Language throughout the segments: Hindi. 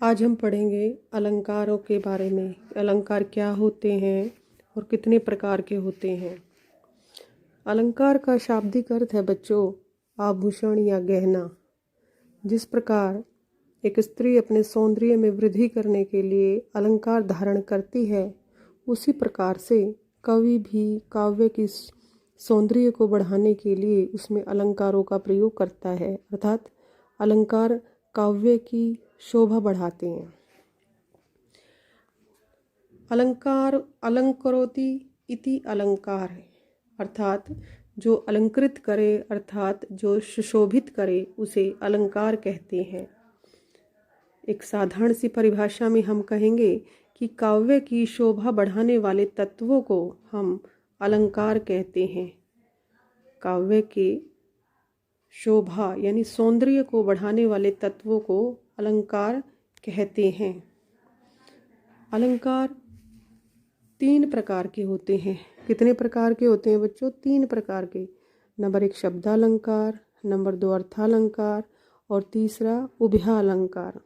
आज हम पढ़ेंगे अलंकारों के बारे में। अलंकार क्या होते हैं और कितने प्रकार के होते हैं। अलंकार का शाब्दिक अर्थ है बच्चों आभूषण या गहना। जिस प्रकार एक स्त्री अपने सौंदर्य में वृद्धि करने के लिए अलंकार धारण करती है, उसी प्रकार से कवि भी काव्य की सौंदर्य को बढ़ाने के लिए उसमें अलंकारों का प्रयोग करता है, अर्थात अलंकार काव्य की शोभा बढ़ाते हैं। अलंकार अलंकरोति इति अलंकार है, अर्थात जो अलंकृत करे अर्थात जो सुशोभित करे उसे अलंकार कहते हैं। एक साधारण सी परिभाषा में हम कहेंगे कि काव्य की शोभा बढ़ाने वाले तत्वों को हम अलंकार कहते हैं। काव्य के शोभा यानी सौंदर्य को बढ़ाने वाले तत्वों को अलंकार कहते हैं। अलंकार 3 प्रकार के होते हैं। कितने प्रकार के होते हैं बच्चों? 3 प्रकार के। नंबर 1 शब्दालंकार, नंबर 2 अर्थालंकार और तीसरा उभयालंकार।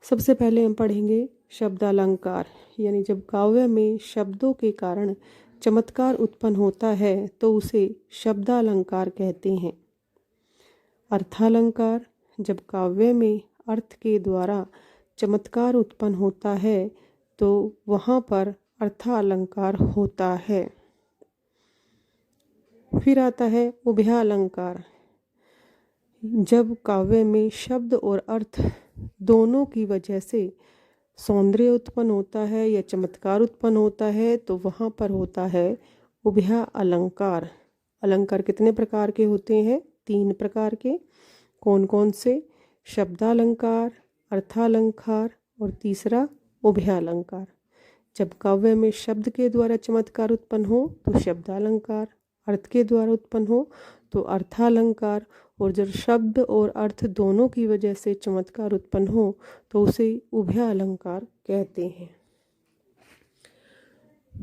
सबसे पहले हम पढ़ेंगे शब्दालंकार, यानी जब काव्य में शब्दों के कारण चमत्कार उत्पन्न होता है तो उसे शब्दालंकार कहते हैं। अर्थालंकार, जब काव्य में अर्थ के द्वारा चमत्कार उत्पन्न होता है तो वहाँ पर अर्थालंकार होता है। फिर आता है उभयालंकार, जब काव्य में शब्द और अर्थ दोनों की वजह से सौंदर्य उत्पन्न होता है या चमत्कार उत्पन्न होता है तो वहाँ पर होता है उभयालंकार। अलंकार कितने प्रकार के होते हैं? 3 प्रकार के। कौन कौन से? शब्दालंकार, अर्थालंकार और तीसरा उभयालंकार। जब काव्य में शब्द के द्वारा चमत्कार उत्पन्न हो तो शब्दालंकार, अर्थ के द्वारा उत्पन्न हो तो अर्थालंकार, और जब शब्द और अर्थ दोनों की वजह से चमत्कार उत्पन्न हो तो उसे उभयालंकार कहते हैं।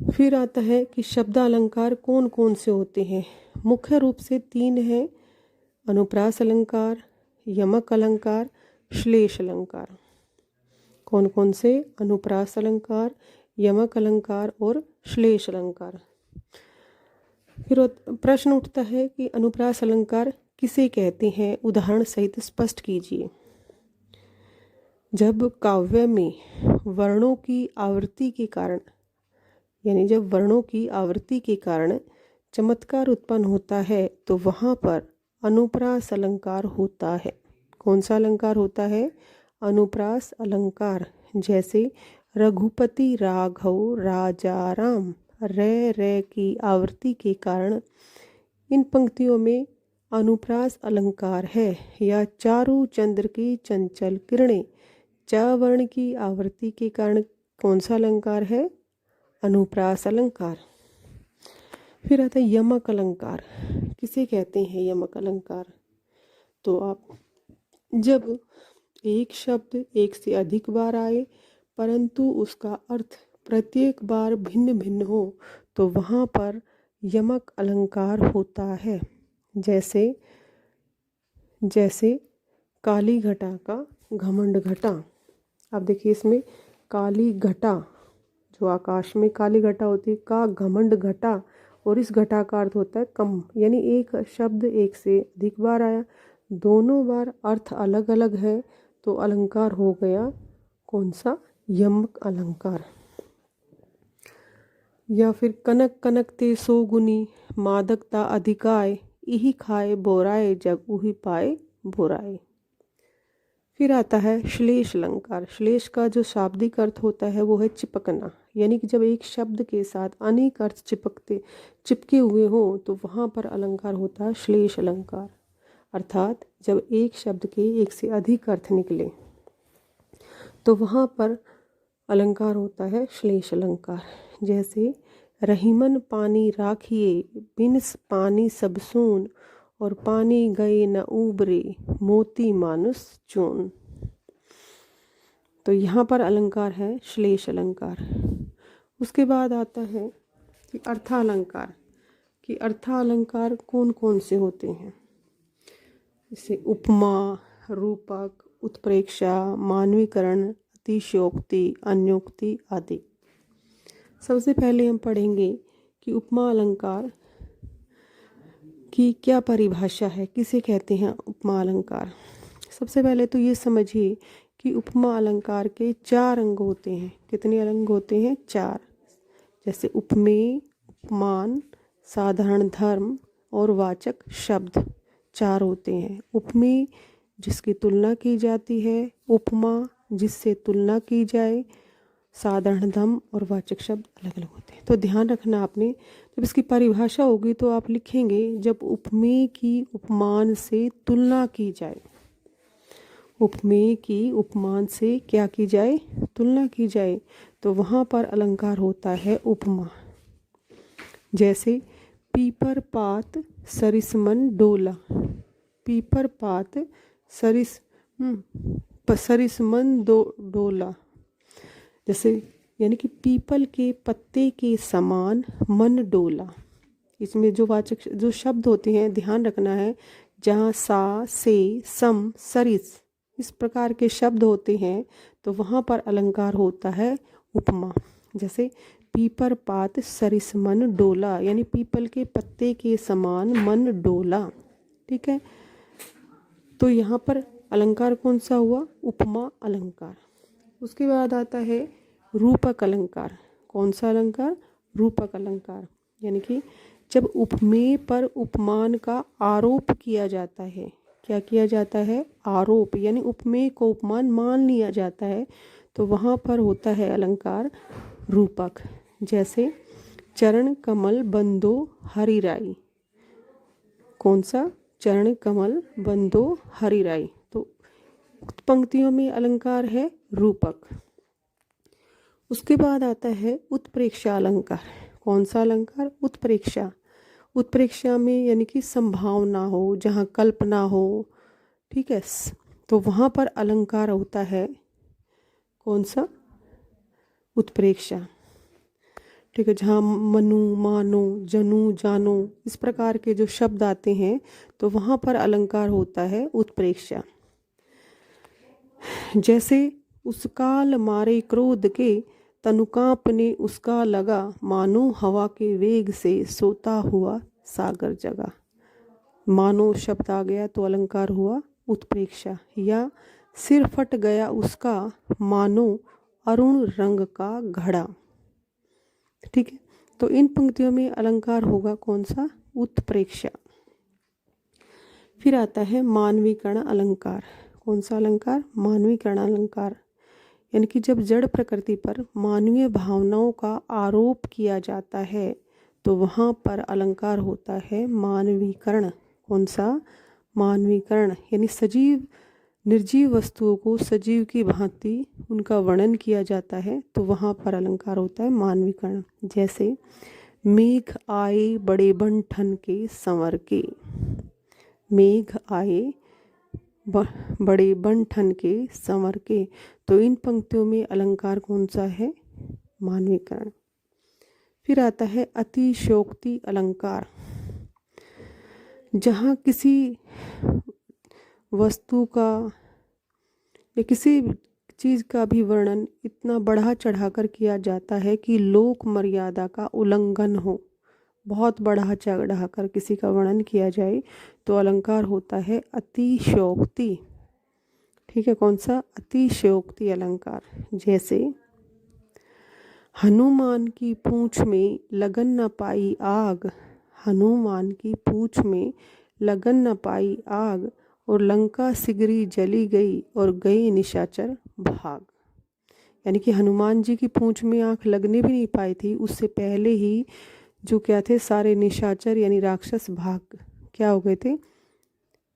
फिर आता है कि शब्दालंकार कौन कौन से होते हैं। मुख्य रूप से 3 हैं: अनुप्रास अलंकार, यमक अलंकार, श्लेष अलंकार। कौन कौन से? अनुप्रास अलंकार, यमक अलंकार और श्लेष अलंकार। फिर प्रश्न उठता है कि अनुप्रास अलंकार किसे कहते हैं, उदाहरण सहित स्पष्ट कीजिए। जब काव्य में वर्णों की आवृत्ति के कारण, यानी जब वर्णों की आवृत्ति के कारण चमत्कार उत्पन्न होता है तो वहाँ पर अनुप्रास अलंकार होता है। कौन सा अलंकार होता है? अनुप्रास अलंकार। जैसे रघुपति राघव राजा राम, रे रे की आवृत्ति के कारण इन पंक्तियों में अनुप्रास अलंकार है। या चारु चंद्र की चंचल किरणें, च वर्ण की आवृत्ति के कारण कौन सा अलंकार है? अनुप्रास अलंकार। फिर आता है यमक अलंकार। किसे कहते हैं यमक अलंकार? तो आप जब एक शब्द एक से अधिक बार आए परंतु उसका अर्थ प्रत्येक बार भिन्न भिन्न हो तो वहाँ पर यमक अलंकार होता है। जैसे काली घटा का घमंड घटा। अब देखिए इसमें काली घटा, जो आकाश में काली घटा होती है, का घमंड घटा, और इस घटा का अर्थ होता है कम, यानी एक शब्द एक से अधिक बार आया, दोनों बार अर्थ अलग अलग है तो अलंकार हो गया कौन सा? यमक अलंकार। या फिर कनक कनक ते सो गुनी, मादकता अधिकाय, इही खाए बोराए जग उही पाए बोराए। फिर आता है श्लेष अलंकार। श्लेष का जो शाब्दिक अर्थ होता है वो है चिपकना, यानी कि जब एक शब्द के साथ अनेक अर्थ चिपके हुए हो तो वहाँ पर अलंकार होता है श्लेष अलंकार। अर्थात जब एक शब्द के एक से अधिक अर्थ निकले तो वहाँ पर अलंकार होता है श्लेष अलंकार। जैसे रहीमन पानी राखिए, बिनस पानी सब सून, और पानी गए न उबरे, मोती मानुस चून। तो यहाँ पर अलंकार है श्लेष अलंकार। उसके बाद आता है कि अर्थालंकार। कि अर्थालंकार कौन कौन से होते हैं? जैसे उपमा, रूपक, उत्प्रेक्षा, मानवीकरण, अतिशयोक्ति, अन्योक्ति आदि। सबसे पहले हम पढ़ेंगे कि उपमा अलंकार की क्या परिभाषा है, किसे कहते हैं उपमा अलंकार। सबसे पहले तो ये समझिए कि उपमा अलंकार के 4 अंग होते हैं। कितने अंग होते हैं? 4। जैसे उपमेय, उपमान, साधारण धर्म और वाचक शब्द 4 होते हैं। उपमेय जिसकी तुलना की जाती है, उपमा जिससे तुलना की जाए, साधारण धर्म और वाचक शब्द अलग अलग होते हैं। तो ध्यान रखना आपने, जब इसकी परिभाषा होगी तो आप लिखेंगे जब उपमेय की उपमान से तुलना की जाए। उपमेय की उपमान से क्या की जाए? तुलना की जाए, तो वहाँ पर अलंकार होता है उपमा। जैसे पीपर पात सरिसमन डोला। पीपर पात सरिसमन डोला। जैसे यानी कि पीपल के पत्ते के समान मन डोला। इसमें जो वाचक जो शब्द होते हैं ध्यान रखना है, जहाँ सा, से, सम, सरिस इस प्रकार के शब्द होते हैं तो वहाँ पर अलंकार होता है उपमा। जैसे पीपर पात सरिस मन डोला, यानी पीपल के पत्ते के समान मन डोला। ठीक है, तो यहाँ पर अलंकार कौन सा हुआ? उपमा अलंकार। उसके बाद आता है रूपक अलंकार। कौन सा अलंकार? रूपक अलंकार। यानी कि जब उपमेय पर उपमान का आरोप किया जाता है। क्या किया जाता है? आरोप, यानी उपमेय को उपमान मान लिया जाता है, तो वहाँ पर होता है अलंकार रूपक। जैसे चरण कमल बंदो हरिराई। कौन सा? चरण कमल बंदो हरिराई। तो उक्त पंक्तियों में अलंकार है रूपक। उसके बाद आता है उत्प्रेक्षा अलंकार। कौन सा अलंकार? उत्प्रेक्षा। उत्प्रेक्षा में यानी कि संभावना हो, जहाँ कल्पना हो। ठीक है, तो वहाँ पर अलंकार होता है कौन सा? उत्प्रेक्षा। ठीक है, जहाँ मनु, मानो, जनु, जानो इस प्रकार के जो शब्द आते हैं तो वहाँ पर अलंकार होता है उत्प्रेक्षा। जैसे उस काल मारे क्रोध के तनुकाप ने उसका लगा, मानो हवा के वेग से सोता हुआ सागर जगा। मानो शब्द आ गया तो अलंकार हुआ उत्प्रेक्षा। या सिर फट गया उसका, मानो अरुण रंग का घड़ा। ठीक है, तो इन पंक्तियों में अलंकार होगा कौन सा? उत्प्रेक्षा। फिर आता है मानवीकरण अलंकार। कौन सा अलंकार? मानवीकरण अलंकार। यानी कि जब जड़ प्रकृति पर मानवीय भावनाओं का आरोप किया जाता है तो वहाँ पर अलंकार होता है मानवीकरण। कौन सा? मानवीकरण। यानी सजीव निर्जीव वस्तुओं को सजीव की भांति उनका वर्णन किया जाता है तो वहाँ पर अलंकार होता है मानवीकरण। जैसे मेघ आए बड़े बन ठन के संवर के। मेघ आए बड़े बन ठन के संवर के, तो इन पंक्तियों में अलंकार कौन सा है? मानवीकरण। फिर आता है अतिशयोक्ति अलंकार। जहाँ किसी वस्तु का या किसी चीज़ का भी वर्णन इतना बढ़ा चढ़ाकर किया जाता है कि लोक मर्यादा का उल्लंघन हो, बहुत बढ़ा चढ़ाकर किसी का वर्णन किया जाए तो अलंकार होता है अतिशयोक्ति। ठीक है, कौन सा? अतिशयोक्ति अलंकार। जैसे हनुमान की पूंछ में लगन न पाई आग। हनुमान की पूंछ में लगन न पाई आग, और लंका सिगरी जली गई और गए निशाचर भाग। यानी कि हनुमान जी की पूंछ में आँख लगने भी नहीं पाई थी, उससे पहले ही जो क्या थे, सारे निशाचर यानी राक्षस भाग क्या हो गए थे?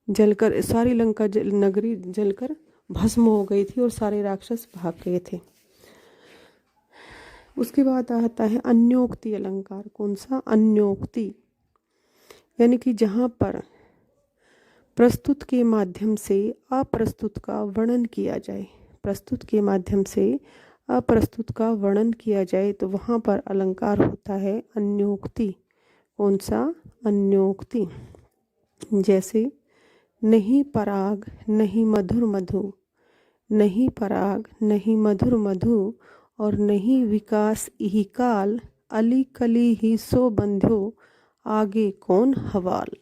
जलकर, सारी लंका नगरी जलकर भस्म हो गई थी और सारे राक्षस भाग गए थे। उसके बाद आता है अन्योक्ति अलंकार। कौन सा? अन्योक्ति। यानी कि जहाँ पर प्रस्तुत के माध्यम से अप्रस्तुत का वर्णन किया जाए। प्रस्तुत के माध्यम से अप्रस्तुत का वर्णन किया जाए तो वहाँ पर अलंकार होता है अन्योक्ति। कौन सा? अन्योक्ति। जैसे नहीं पराग नहीं मधुर मधु, नहीं पराग नहीं मधुर मधु और नहीं विकास इही काल, अली कली ही सो बंध्यो, आगे कौन हवाल।